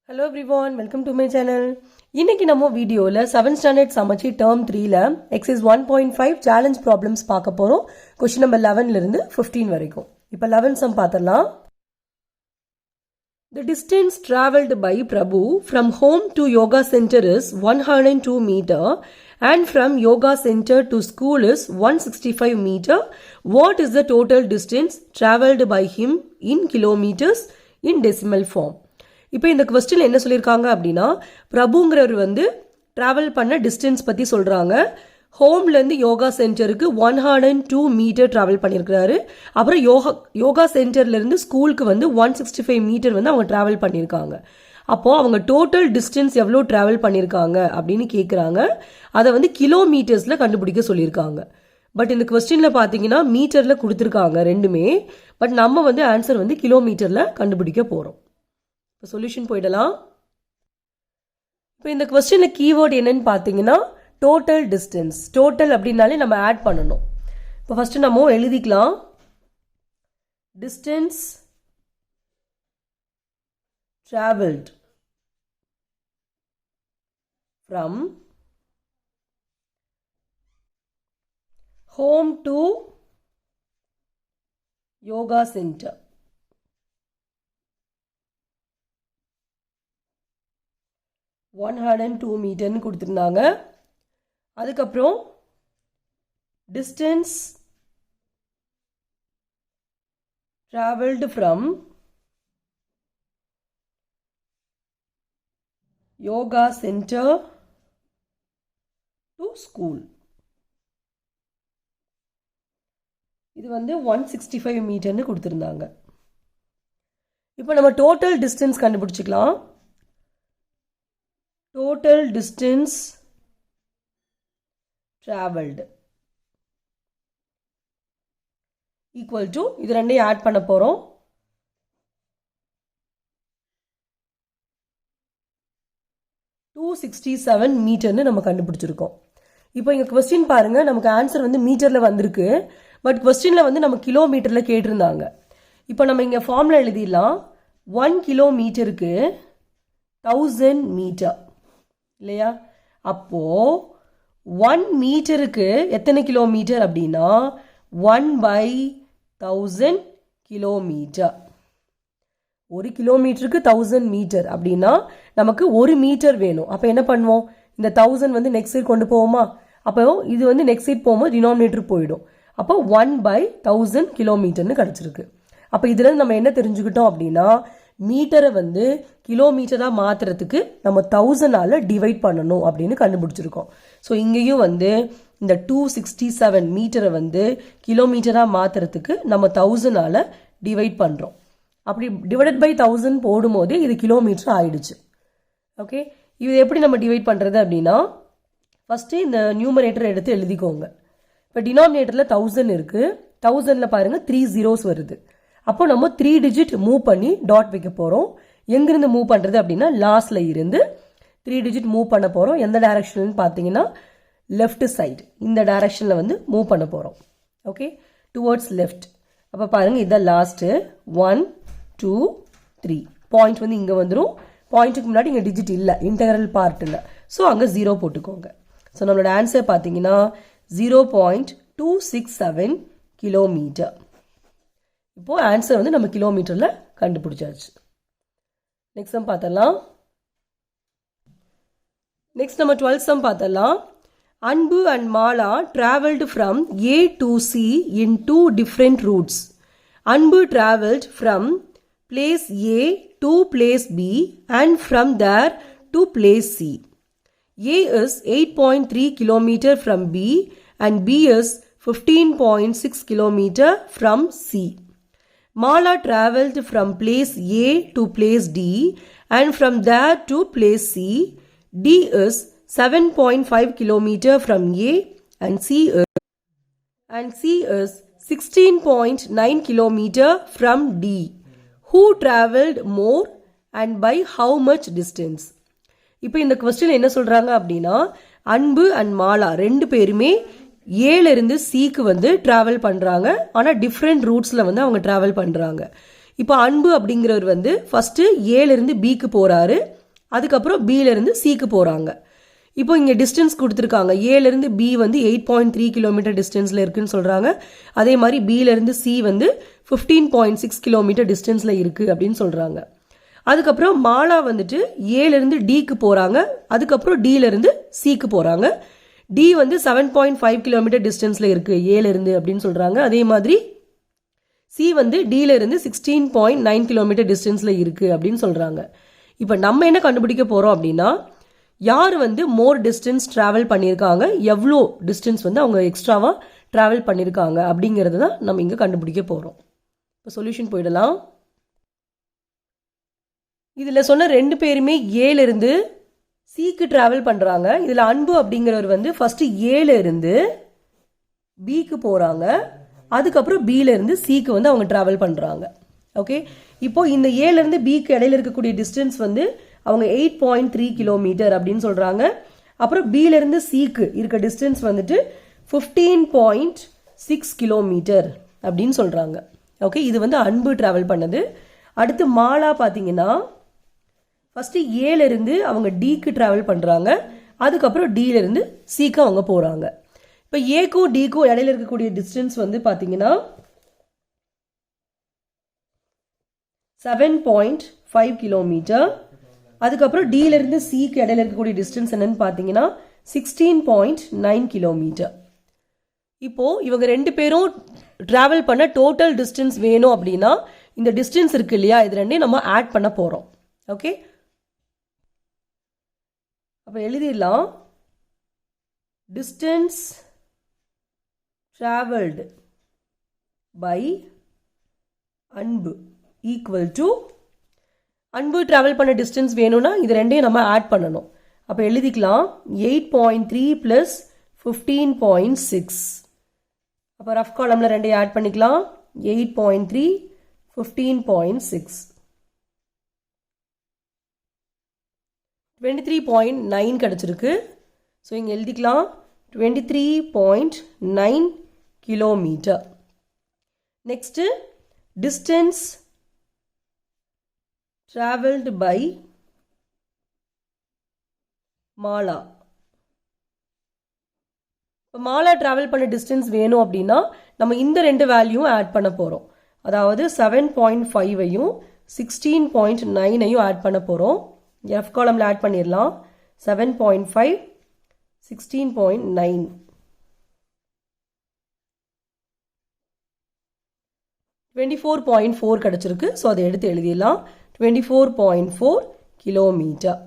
Hello everyone, welcome to my channel. இன்னைக்கு நம்ம வீடியோல 7th standard சமச்சி term 3ல exercise 1.5 challenge problems பார்க்க போறோம். question number 11ல இருந்து 15 வரைக்கும். இப்போ 11 sum பார்த்தறலாம். The distance traveled by Prabhu from home to yoga center is 102 meter and from yoga center to school is 165 meter. What is the total distance traveled by him in kilometers in decimal form? இப்போ இந்த question என்ன சொல்லியிருக்காங்க அப்படின்னா பிரபுங்கிறவர் வந்து travel பண்ண distance பற்றி சொல்கிறாங்க. ஹோம்லேருந்து யோகா சென்டருக்கு 102 மீட்டர் ட்ராவல் பண்ணியிருக்கிறாரு. அப்புறம் யோகா சென்டர்லேருந்து ஸ்கூலுக்கு வந்து 165 மீட்டர் வந்து அவங்க ட்ராவல் பண்ணியிருக்காங்க. அப்போது அவங்க டோட்டல் டிஸ்டன்ஸ் எவ்வளோ ட்ராவல் பண்ணியிருக்காங்க அப்படின்னு கேட்குறாங்க. அதை வந்து கிலோமீட்டர்ஸில் கண்டுபிடிக்க சொல்லியிருக்காங்க. பட் இந்த கொஸ்டினில் பார்த்தீங்கன்னா மீட்டரில் கொடுத்துருக்காங்க ரெண்டுமே. பட் நம்ம வந்து ஆன்சர் வந்து கிலோமீட்டரில் கண்டுபிடிக்க போகிறோம். இப்போ சொல்யூஷன் போயிடலாம். இப்போ இந்த கொஸ்டினில் கீவேர்டு என்னன்னு பார்த்தீங்கன்னா டோட்டல் டிஸ்டன்ஸ். டோட்டல் அப்படின்னாலே நம்ம ஆட் பண்ணணும். இப்போ ஃபர்ஸ்ட் நம்ம எழுதிக்கலாம். Distance travelled from home to yoga centre. 102 மீட்டர்னு கொடுத்துருந்தாங்க. அதுக்கப்புறம் distance travelled from yoga centre to school. இது வந்து 165 மீட்டர்னு கொடுத்துருந்தாங்க. இப்போ நம்ம டோட்டல் டிஸ்டன்ஸ் கண்டுபிடிச்சிக்கலாம். Total distance traveled equal to இது ரெண்டையும் ஆட் பண்ண போறோம். 267 மீட்டர்னு நம்ம கண்டுபிடிச்சிருக்கோம். இப்போ இங்க கொஸ்டின் பாருங்க, நமக்கு ஆன்சர் வந்து மீட்டர்ல வந்திருக்கு. பட் கொஸ்டின்ல வந்து நம்ம கிலோமீட்டர்ல கேட்டிருந்தாங்க. இப்போ நம்ம இங்க ஃபார்முலா எழுதிடலாம். 1 கிலோமீட்டருக்கு 1000 மீட்டர் இல்லையா? அப்போ 1 மீட்டருக்கு எத்தனை கிலோமீட்டர் அப்படின்னா 1/1000 கிலோமீட்டர். 1 கிலோமீட்டருக்கு 1000 மீட்டர் அப்படின்னா நமக்கு 1 மீட்டர் வேணும். அப்போ என்ன பண்ணுவோம், இந்த 1000 வந்து நெக்ஸ்ட் சைட் கொண்டு போவோமா? அப்போ இது வந்து நெக்ஸ்ட் சைட் போகும்போது டினாமினேட்டர் போயிடும். அப்போ 1/1000 கிலோமீட்டர்னு கிடச்சிருக்கு. அப்போ இதுல நம்ம என்ன தெரிஞ்சுக்கிட்டோம் அப்படின்னா மீட்டரை வந்து கிலோமீட்டராக மாற்றுறதுக்கு நம்ம 1000ஆல் டிவைட் பண்ணணும் அப்படின்னு கண்டுபிடிச்சிருக்கோம். ஸோ இங்கேயும் வந்து இந்த 267 மீட்டரை வந்து கிலோமீட்டராக மாற்றுறதுக்கு நம்ம 1000ஆல் டிவைட் பண்ணுறோம். அப்படி டிவைடட் பை 1000 போடும்போது இது கிலோமீட்டர் ஆயிடுச்சு. ஓகே, இது எப்படி நம்ம டிவைட் பண்ணுறது அப்படின்னா ஃபஸ்ட்டு இந்த நியூமரேட்டர் எடுத்து எழுதிக்கோங்க. இப்போ டினாமினேட்டரில் 1000 இருக்குது. 1000ல் பாருங்கள் 3 zeros வருது. அப்போ நம்ம 3 digit மூவ் பண்ணி டாட் வைக்க போகிறோம். எங்கிருந்து மூவ் பண்ணுறது அப்படின்னா லாஸ்ட்ல இருந்து 3 digit மூவ் பண்ண போகிறோம். எந்த டைரக்ஷன் பார்த்தீங்கன்னா லெஃப்ட் சைடு, இந்த டைரக்ஷனில் வந்து மூவ் பண்ண போகிறோம். Okay, towards left. அப்போ பாருங்கள் இதான் லாஸ்ட்டு. 1 2 3 பாயிண்ட் வந்து இங்கே வந்துடும். பாயிண்ட்டுக்கு முன்னாடி இங்கே டிஜிட் இல்லை, இன்டெக்ரல் பார்ட் இல்லை. ஸோ அங்கே 0 போட்டுக்கோங்க. ஸோ நம்மளோட ஆன்சர் பார்த்தீங்கன்னா 0.267 கிலோமீட்டர். இப்போ ஆன்சர் வந்து நம்ம கிலோமீட்டரில் கண்டுபிடிச்சாச்சு. நெக்ஸ்ட் சம் பார்த்தலாம். நெக்ஸ்ட் நம்ம 12th சம் பார்த்தலாம். அன்பு and Mala traveled from A to C in 2 different routes. அன்பு traveled from place A to place B and from there to place C. A is 8.3 km from B and B is 15.6 km from C. Mala travelled from place A to place D and from there to place C. D is 7.5 km from A and C is 16.9 km from D. Who travelled more and by how much distance? இப்போ இந்த question என்ன சொல்றாங்க அப்படின்னா அன்பு and Mala ரெண்டு பேருமே ஏல இருந்து சிக்கு வந்து டிராவல் பண்றாங்க. ஆனா டிஃப்ரெண்ட் ரூட்ஸ்ல வந்து அவங்க டிராவல் பண்றாங்க. இப்போ அன்பு அப்படிங்கிறவர் வந்து ஃபர்ஸ்ட் ஏல இருந்து பிக்கு போறாரு. அதுக்கப்புறம் பியிலேருந்து சிக்கு போகிறாங்க. இப்போ இங்கே டிஸ்டன்ஸ் கொடுத்துருக்காங்க. ஏலேருந்து பி வந்து 8.3 கிலோமீட்டர் டிஸ்டன்ஸில் இருக்குன்னு சொல்கிறாங்க. அதே மாதிரி பியிலேருந்து சி வந்து 15.6 கிலோமீட்டர் டிஸ்டன்ஸில் இருக்குது அப்படின்னு சொல்கிறாங்க. அதுக்கப்புறம் மாலா வந்துட்டு ஏலேருந்து டிக்கு போகிறாங்க. அதுக்கப்புறம் டியிலேருந்து சிக்கு போகிறாங்க. டி வந்து 7.5 கிலோமீட்டர் டிஸ்டன்ஸில் இருக்குது ஏலேருந்து அப்படின்னு சொல்கிறாங்க. அதே மாதிரி சி வந்து டியிலேருந்து 16.9 கிலோமீட்டர் டிஸ்டன்ஸில் இருக்குது அப்படின்னு சொல்கிறாங்க. இப்போ நம்ம என்ன கண்டுபிடிக்க போகிறோம் அப்படின்னா, யார் வந்து மோர் டிஸ்டன்ஸ் ட்ராவல் பண்ணியிருக்காங்க, எவ்வளோ டிஸ்டன்ஸ் வந்து அவங்க எக்ஸ்ட்ராவாக ட்ராவல் பண்ணியிருக்காங்க அப்படிங்கிறது தான் நம்ம இங்கே கண்டுபிடிக்க போகிறோம். இப்போ சொல்யூஷன் போயிடலாம். இதில் சொன்ன 2 பேருமே ஏலேருந்து சிக்கு ட்ராவல் பண்ணுறாங்க. இதில் அன்பு அப்படிங்கிறவர் வந்து ஃபஸ்ட்டு ஏலேருந்து பிக்கு போகிறாங்க. அதுக்கப்புறம் பியிலேருந்து சிக்கு வந்து அவங்க ட்ராவல் பண்ணுறாங்க. ஓகே, இப்போ இந்த ஏலேருந்து பிக்கு இடையில இருக்கக்கூடிய டிஸ்டன்ஸ் வந்து அவங்க 8.3 கிலோமீட்டர் அப்படின்னு சொல்கிறாங்க. அப்புறம் பியிலேருந்து சிக்கு இருக்க டிஸ்டன்ஸ் வந்துட்டு 15.6 கிலோமீட்டர் அப்படின்னு சொல்கிறாங்க. ஓகே, இது வந்து அன்பு ட்ராவல் பண்ணது. அடுத்து மாலா பார்த்தீங்கன்னா ஃபஸ்ட்டு ஏலேருந்து அவங்க டிக்கு ட்ராவல் பண்ணுறாங்க. அதுக்கப்புறம் டியிலேருந்து சிக்கு அவங்க போகிறாங்க. இப்போ ஏக்கும் டிக்கும் இடையில இருக்கக்கூடிய டிஸ்டன்ஸ் வந்து பார்த்தீங்கன்னா 7.5 கிலோமீட்டர். அதுக்கப்புறம் டியிலேருந்து சிக்கு இடையில இருக்கக்கூடிய டிஸ்டன்ஸ் என்னன்னு பார்த்தீங்கன்னா 16.9 கிலோமீட்டர். இப்போது இவங்க 2 பேரும் ட்ராவல் பண்ண டோட்டல் டிஸ்டன்ஸ் வேணும் அப்படின்னா இந்த டிஸ்டன்ஸ் இருக்கு இல்லையா, இது ரெண்டையும் நம்ம ஆட் பண்ண போகிறோம். ஓகே, அப்போ எழுதிடலாம். டிஸ்டன்ஸ் ட்ராவல்டு பை அன்பு ஈக்குவல் டு, அன்பு ட்ராவல் பண்ண டிஸ்டன்ஸ் வேணும்னா இது ரெண்டையும் நம்ம ஆட் பண்ணணும். அப்போ எழுதிக்கலாம் 8.3 + 15.6. அப்போ ரஃப் காலமில் ரெண்டையும் ஆட் பண்ணிக்கலாம். 8.3 15.6 23.9 கிடச்சிருக்கு. ஸோ இங்கே எழுதிக்கலாம் 23.9 kilometre. Next distance traveled by Mala. இப்போ மாலா ட்ராவல் பண்ண டிஸ்டன்ஸ் வேணும் அப்படின்னா நம்ம இந்த 2 வேல்யூவும் ஆட் பண்ண போகிறோம். அதாவது 7.5ஐயும் 16.9ஐயும் ஆட் பண்ண போகிறோம். எஃப் காலமில் ஆட் பண்ணிடலாம். 7.5 16.9 24.4 கிடச்சிருக்கு. ஸோ அதை எடுத்து எழுதிடலாம். 24.4 கிலோமீட்டர்.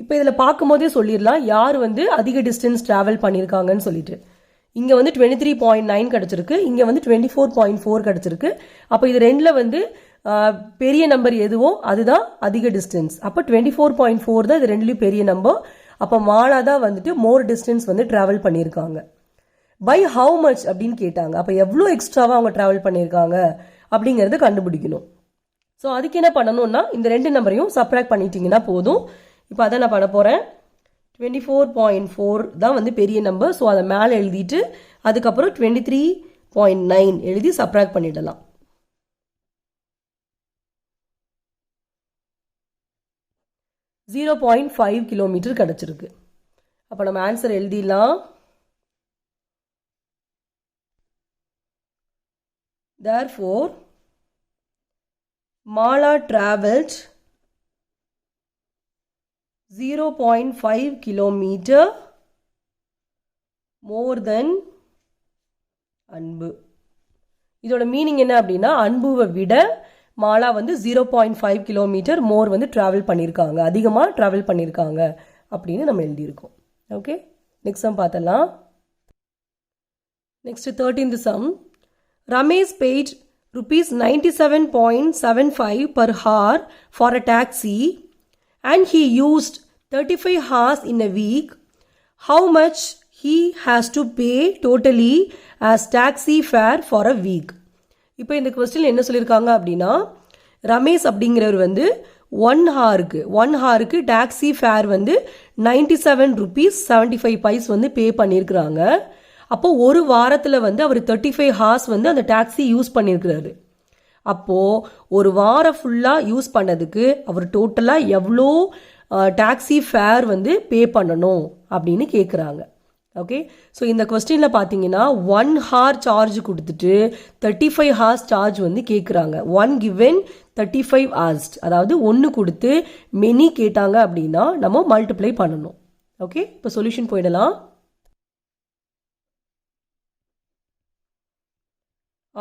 இப்போ இதில் பார்க்கும்போதே சொல்லிடலாம் யார் வந்து அதிக டிஸ்டன்ஸ் ட்ராவல் பண்ணியிருக்காங்கன்னு சொல்லிட்டு. இங்கே வந்து 23.9 கிடச்சிருக்கு, இங்கே வந்து 24.4 கிடச்சிருக்கு. அப்போ இது ரெண்டில் வந்து பெரிய நம்பர் எதுவோ அதுதான் அதிக டிஸ்டன்ஸ். அப்போ 24.4 தான் இது ரெண்டுலேயும் பெரிய நம்பர். அப்போ மாலா தான் வந்துட்டு மோர் டிஸ்டன்ஸ் வந்து ட்ராவல் பண்ணியிருக்காங்க. பை ஹவு மச் அப்படின்னு கேட்டாங்க. அப்போ எவ்வளோ எக்ஸ்ட்ராவாக அவங்க ட்ராவல் பண்ணியிருக்காங்க அப்படிங்கிறத கண்டுபிடிக்கணும். ஸோ அதுக்கு என்ன பண்ணணும்னா இந்த 2 நம்பரையும் சப்ராக்ட் பண்ணிட்டீங்கன்னா போதும். இப்போ அதை நான் பண்ண போகிறேன். 24.4 தான் வந்து பெரிய நம்பர். ஸோ அதை மேலே எழுதிட்டு அதுக்கப்புறம் 23.9 எழுதி சப்ராக்ட் பண்ணிடலாம். $0.5 கிலோமீட்டர் கிடச்சிருக்கு. அப்போ நம்ம ஆன்சர் எழுதிடலாம். Therefore, Mala traveled 0.5 kilometer more than அன்பு. இதோட மீனிங் என்ன அப்படின்னா அன்புவை விட மாலா வந்து 0.5 கிலோமீட்டர் மோர் வந்து ட்ராவல் பண்ணியிருக்காங்க, அதிகமாக ட்ராவல் பண்ணியிருக்காங்க அப்படின்னு நம்ம எழுதியிருக்கோம். ஓகே, நெக்ஸ்ட் சம் பார்த்தலாம். Next 13th sum. Ramesh paid rupees 97.75 per hour for a taxi and he used 35 hours in a week. How much he has to pay totally as taxi fare for a week? இப்போ இந்த question என்ன சொல்லியிருக்காங்க அப்படின்னா ரமேஷ் அப்படிங்கிறவர் வந்து 1 ஹாருக்கு taxi fair வந்து 97 rupees 75 paise வந்து பே பண்ணியிருக்கிறாங்க. அப்போ ஒரு வாரத்தில் வந்து அவர் 35 hours வந்து அந்த டாக்ஸி யூஸ் பண்ணியிருக்கிறாரு. அப்போது ஒரு வாரம் ஃபுல்லாக யூஸ் பண்ணதுக்கு அவர் டோட்டலாக எவ்வளோ டாக்ஸி ஃபேர் வந்து பே பண்ணணும் அப்படின்னு கேட்குறாங்க. ஓகே, ஸோ இந்த கொஸ்டினில் பார்த்தீங்கன்னா 1 hour சார்ஜ் கொடுத்துட்டு 35 hours சார்ஜ் வந்து கேட்குறாங்க. 1 given 35 hours, அதாவது 1 கொடுத்து மெனி கேட்டாங்க அப்படின்னா நம்ம மல்டிப்ளை பண்ணணும். ஓகே, இப்போ சொல்யூஷன் போயிடலாம்.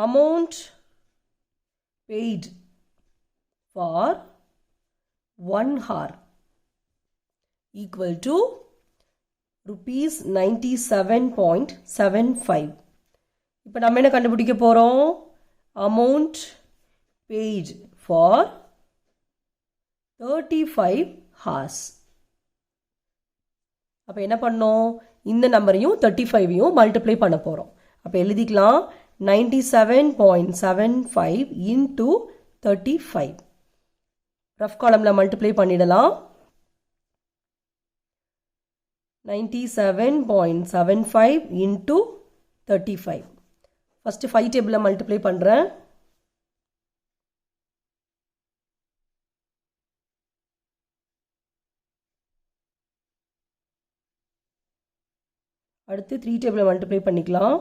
Amount paid for 1 hour equal to rupees 97.75. இப்போ நம்ம என்ன கண்டுபிடிக்க போகிறோம்? Amount paid for 35 hours. அப்போ என்ன பண்ணோம்? இந்த நம்பரையும் 35ஐயும் மல்டிப்ளை பண்ண போகிறோம். அப்போ எழுதிக்கலாம் 97.75 into 35. ரஃப் காலமில் மல்டிப்ளை பண்ணிடலாம். 97.75 into 35. ஃபஸ்ட்டு 5 டேபிளில் மல்டிப்ளை பண்ணுறேன். அடுத்து 3 டேபிளில் மல்டிப்ளை பண்ணிக்கலாம்.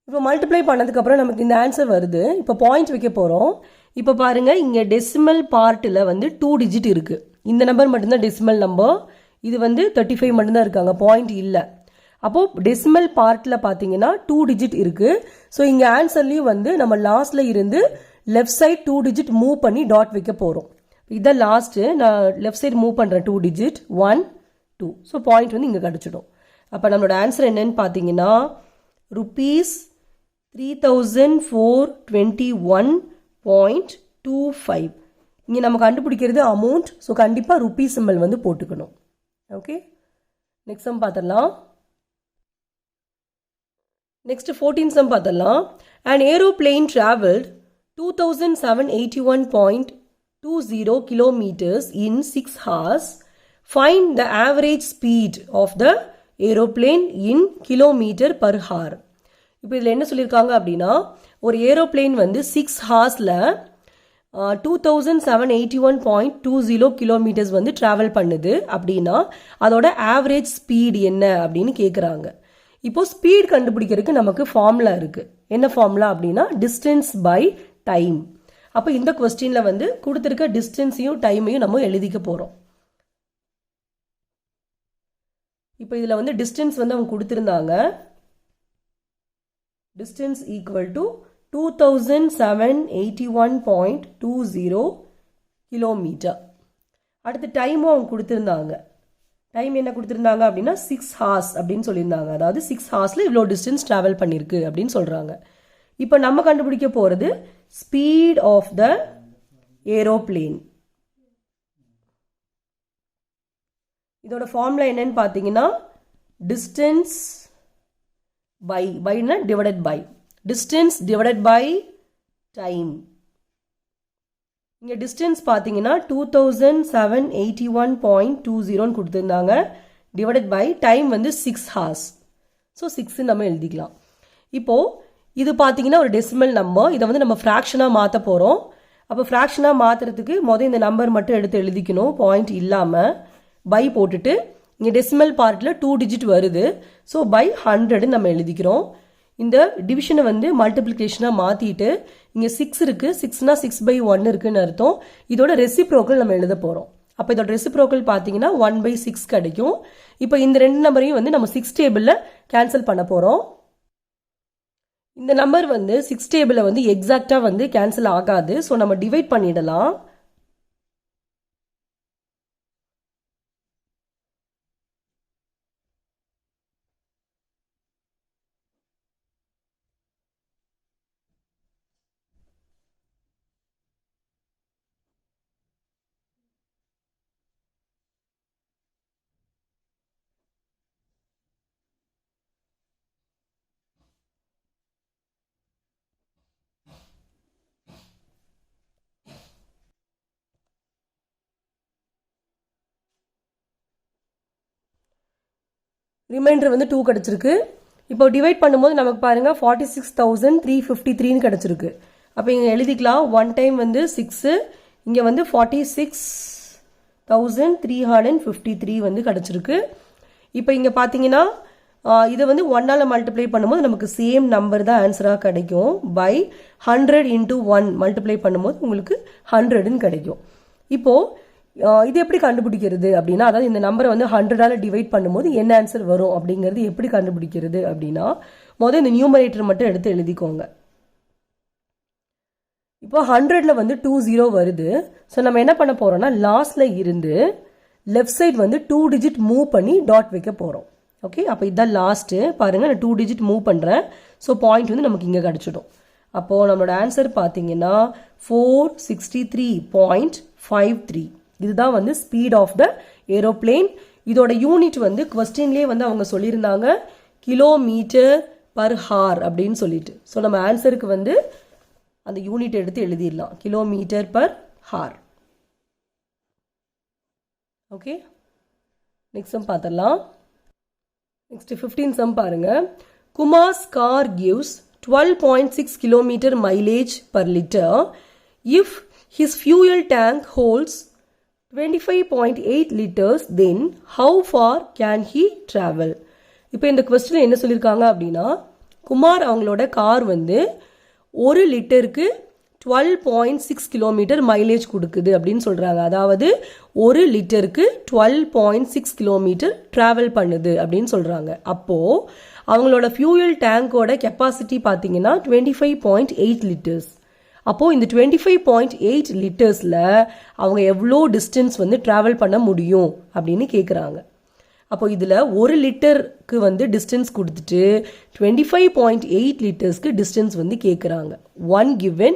இப்போ மல்டிப்ளை பண்ணதுக்கப்புறம் நமக்கு இந்த ஆன்சர் வருது. இப்போ பாயிண்ட் வைக்க போகிறோம். இப்போ பாருங்கள், இங்கே டெசிமல் பார்ட்டில் வந்து 2 digit இருக்குது. இந்த நம்பர் மட்டும்தான் டெசிமல் நம்பர். இது வந்து 35 மட்டும்தான் இருக்காங்க, பாயிண்ட் இல்லை. அப்போது டெசிமல் பார்ட்டில் பார்த்தீங்கன்னா 2 digit இருக்குது. ஸோ இங்கே ஆன்சர்லேயும் வந்து நம்ம லாஸ்ட்டில் இருந்து லெஃப்ட் சைட் 2 digit மூவ் பண்ணி டாட் வைக்க போகிறோம். இதான் லாஸ்ட்டு. நான் லெஃப்ட் சைடு மூவ் பண்ணுறேன் 2 digit 1 2. ஸோ பாயிண்ட் வந்து இங்கே கிடச்சிடும். அப்போ நம்மளோட ஆன்சர் என்னன்னு பார்த்தீங்கன்னா rupees 3421.25. இங்கே நம்ம கண்டுபிடிக்கிறது அமௌண்ட். ஸோ கண்டிப்பாக ருபீ சிம்பிள் வந்து போட்டுக்கணும். ஓகே, நெக்ஸ்ட் சம் பார்த்துடலாம். நெக்ஸ்ட் 14 சம் பார்த்துடலாம். An aeroplane traveled 2781.20 kilometers in 6 hours. Find the average speed of the aeroplane in kilometer per hour. இப்போ இதில் என்ன சொல்லியிருக்காங்க அப்படின்னா, ஒரு ஏரோப்ளேன் வந்து 6 ஹார்ஸில் 2781.20 கிலோமீட்டர்ஸ் வந்து ட்ராவல் பண்ணுது அப்படின்னா அதோட ஆவரேஜ் ஸ்பீட் என்ன அப்படின்னு கேட்குறாங்க. இப்போது ஸ்பீட் கண்டுபிடிக்கிறதுக்கு நமக்கு ஃபார்முலா இருக்குது. என்ன ஃபார்முலா அப்படின்னா டிஸ்டன்ஸ் பை டைம். அப்போ இந்த கொஸ்டினில் வந்து கொடுத்துருக்க டிஸ்டன்ஸையும் டைமையும் நம்ம எழுதிக்க போகிறோம். இப்போ இதில் வந்து டிஸ்டன்ஸ் வந்து அவங்க கொடுத்துருந்தாங்க. distance equal to 2781.20 kilometre. அடுத்து டைமும் அவங்க கொடுத்துருந்தாங்க. டைம் என்ன கொடுத்துருந்தாங்க அப்படின்னா 6 hours அப்படின்னு சொல்லியிருந்தாங்க. அதாவது 6 ஹார்ஸில் இவ்வளோ டிஸ்டன்ஸ் ட்ராவல் பண்ணியிருக்கு அப்படின்னு சொல்கிறாங்க. இப்போ நம்ம கண்டுபிடிக்க போகிறது ஸ்பீட் ஆஃப் த ஏரோப்ளேன். இதோட ஃபார்முலா என்னன்னு பார்த்தீங்கன்னா டிஸ்டன்ஸ் பைனா divided by distance divided by time. இங்கே டிஸ்டன்ஸ் பார்த்தீங்கன்னா 2781.20 கொடுத்துருந்தாங்க. டிவைடட் பை டைம் வந்து 6 hours. ஸோ 6 நம்ம எழுதிக்கலாம். இப்போது இது பார்த்தீங்கன்னா ஒரு டெசிமல் நம்பர். இதை வந்து நம்ம ஃப்ராக்ஷனாக மாற்ற போகிறோம். அப்போ ஃப்ராக்ஷனாக மாற்றுறதுக்கு இந்த நம்பர் மட்டும் எடுத்து எழுதிக்கணும், பாயிண்ட் இல்லாமல். பை போட்டுட்டு இங்கே டெசிமல் பார்ட்டில் 2 digit வருது. ஸோ பை 100 நம்ம எழுதிக்கிறோம். இந்த டிவிஷனை வந்து மல்டிப்ளிகேஷனாக மாற்றிட்டு இங்கே 6 இருக்குது. 6னா 6/1 இருக்குன்னு அர்த்தம். இதோட ரெசிப்ரோக்கல் நம்ம எழுத போகிறோம். அப்போ இதோட ரெசிப்ரோக்கல் பார்த்தீங்கன்னா 1/6 கிடைக்கும். இப்போ இந்த 2 நம்பரையும் வந்து நம்ம 6 டேபிளில் கேன்சல் பண்ண போகிறோம். இந்த நம்பர் வந்து 6 டேபிளில் வந்து எக்ஸாக்டாக வந்து கேன்சல் ஆகாது. ஸோ நம்ம டிவைட் பண்ணிடலாம். ரிமைண்டர் வந்து 2 கிடச்சிருக்கு. இப்போ டிவைட் பண்ணும்போது நமக்கு பாருங்கள் 46,353 கிடச்சிருக்கு. அப்போ இங்கே எழுதிக்கலாம். 1 டைம் வந்து 6, இங்கே வந்து 46,353 வந்து கிடச்சிருக்கு. இப்போ இங்கே பார்த்தீங்கன்னா இதை வந்து 1ஆல் மல்டிப்ளை பண்ணும்போது நமக்கு சேம் நம்பர் தான் ஆன்சராக கிடைக்கும். பை 100 × 1 மல்டிப்ளை பண்ணும்போது உங்களுக்கு 100ன்னு கிடைக்கும். இப்போது இது எப்படி கண்டுபிடிக்கிறது அப்படின்னா, அதாவது இந்த நம்பரை வந்து 100ஆல் டிவைட் பண்ணும்போது என்ன ஆன்சர் வரும் அப்படிங்கிறது எப்படி கண்டுபிடிக்கிறது அப்படின்னா, முதல் இந்த நியூமரேட்டர் மட்டும் எடுத்து எழுதிக்கோங்க. இப்போ 100ல் வந்து 20 வருது. ஸோ நம்ம என்ன பண்ண போகிறோம்னா, லாஸ்ட்ல இருந்து லெஃப்ட் சைட் வந்து 2 டிஜிட் மூவ் பண்ணி டாட் வைக்க போகிறோம். ஓகே, அப்போ இதுதான் லாஸ்ட்டு. பாருங்கள், நான் 2 டிஜிட் மூவ் பண்ணுறேன். ஸோ பாயிண்ட் வந்து நமக்கு இங்கே கிடச்சிடும். அப்போது நம்மளோட ஆன்சர் பார்த்தீங்கன்னா 463.53. இதுதான் வந்து ஸ்பீட் ஆஃப் த ஏரோப்ளேன். இதோட யூனிட் வந்து கொஸ்டின்லேயே வந்து அவங்க சொல்லியிருந்தாங்க கிலோமீட்டர் பர் ஹார் அப்படின்னு சொல்லிட்டு. ஸோ நம்ம ஆன்சருக்கு வந்து அந்த யூனிட் எடுத்து எழுதிடலாம், kilometre per hour. Okay, next sum பார்த்துடலாம். நெக்ஸ்ட் 15 சம் பாருங்க. Kumar's car gives 12.6 kilometre mileage per litre if his fuel tank holds 25.8 liters, then how far can he travel? இப்போ இந்த கொஸ்டின் என்ன சொல்லியிருக்காங்க அப்படின்னா, குமார் அவங்களோட கார் வந்து 1 லிட்டருக்கு 12.6 கிலோமீட்டர் மைலேஜ் கொடுக்குது அப்படின்னு சொல்கிறாங்க. அதாவது 1 லிட்டருக்கு 12.6 கிலோமீட்டர் ட்ராவல் பண்ணுது அப்படின்னு சொல்கிறாங்க. அப்போது அவங்களோட ஃபியூயல் டேங்கோட கெப்பாசிட்டி பார்த்தீங்கன்னா 25.8 லிட்டர்ஸ். அப்போது இந்த 25.8 லிட்டர்ஸில் அவங்க எவ்வளோ டிஸ்டன்ஸ் வந்து ட்ராவல் பண்ண முடியும் அப்படின்னு கேட்குறாங்க. அப்போ இதில் 1 லிட்டருக்கு வந்து டிஸ்டன்ஸ் கொடுத்துட்டு 25.8 லிட்டர்ஸ்க்கு டிஸ்டன்ஸ் வந்து கேட்குறாங்க. 1 given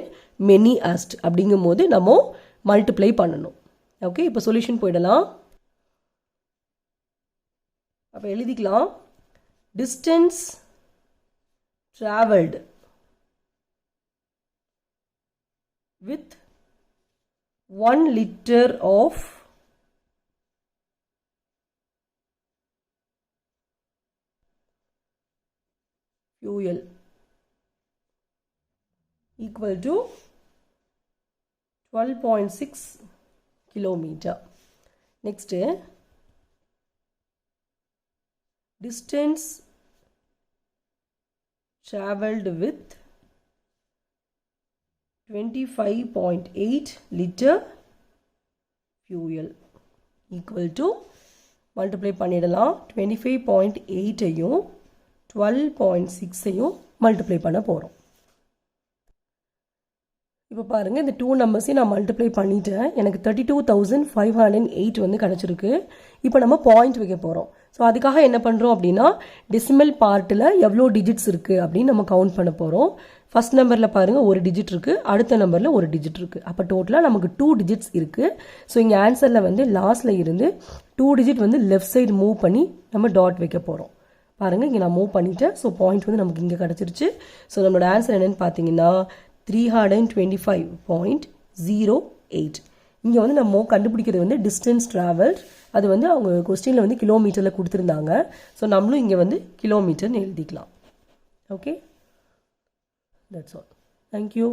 many asked அப்படிங்கும் போது நம்ம மல்டிப்ளை பண்ணணும். ஓகே, இப்போ சொல்யூஷன் போயிடலாம். அப்போ எழுதிக்கலாம், distance travelled with 1 liter of fuel equal to 12.6 kilometer. Next, distance traveled with 25.8 liter fuel equal to multiply பண்ணிடலாம். 25.8ஐயும் 12.6ஐயும் மல்டிப்ளை பண்ண போகிறோம். இப்போ பாருங்கள், இந்த 2 நம்பர்ஸையும் நான் மல்டிப்ளை பண்ணிட்டேன். எனக்கு 32,508 வந்து கிடச்சிருக்கு. இப்போ நம்ம பாயிண்ட் வைக்க போகிறோம். ஸோ அதுக்காக என்ன பண்ணுறோம் அப்படின்னா, டெசிமல் பார்ட்டில் எவ்வளோ டிஜிட்ஸ் இருக்குது அப்படின்னு நம்ம கவுண்ட் பண்ண போகிறோம். ஃபர்ஸ்ட் நம்பரில் பாருங்கள் 1 டிஜிட் இருக்குது, அடுத்த நம்பரில் 1 டிஜிட் இருக்குது. அப்போ டோட்டலாக நமக்கு 2 டிஜிட்ஸ் இருக்குது. ஸோ இங்கே ஆன்சரில் வந்து லாஸ்ட்டில் இருந்து 2 டிஜிட் வந்து லெஃப்ட் சைடு மூவ் பண்ணி நம்ம டாட் வைக்க போகிறோம். பாருங்கள், இங்கே நான் மூவ் பண்ணிட்டேன். ஸோ பாயிண்ட் வந்து நமக்கு இங்கே கிடச்சிருச்சு. ஸோ நம்மளோட ஆன்சர் என்னென்னு பார்த்தீங்கன்னா 325.08. இங்கே வந்து நம்ம கண்டுபிடிக்கிறது வந்து டிஸ்டன்ஸ் ட்ராவல்ட். அது வந்து அவங்க கொஸ்டினில் வந்து கிலோமீட்டரில் கொடுத்துருந்தாங்க. ஸோ நம்மளும் இங்கே வந்து கிலோமீட்டர்னு எழுதிக்கலாம். Okay, that's all. தேங்க்யூ.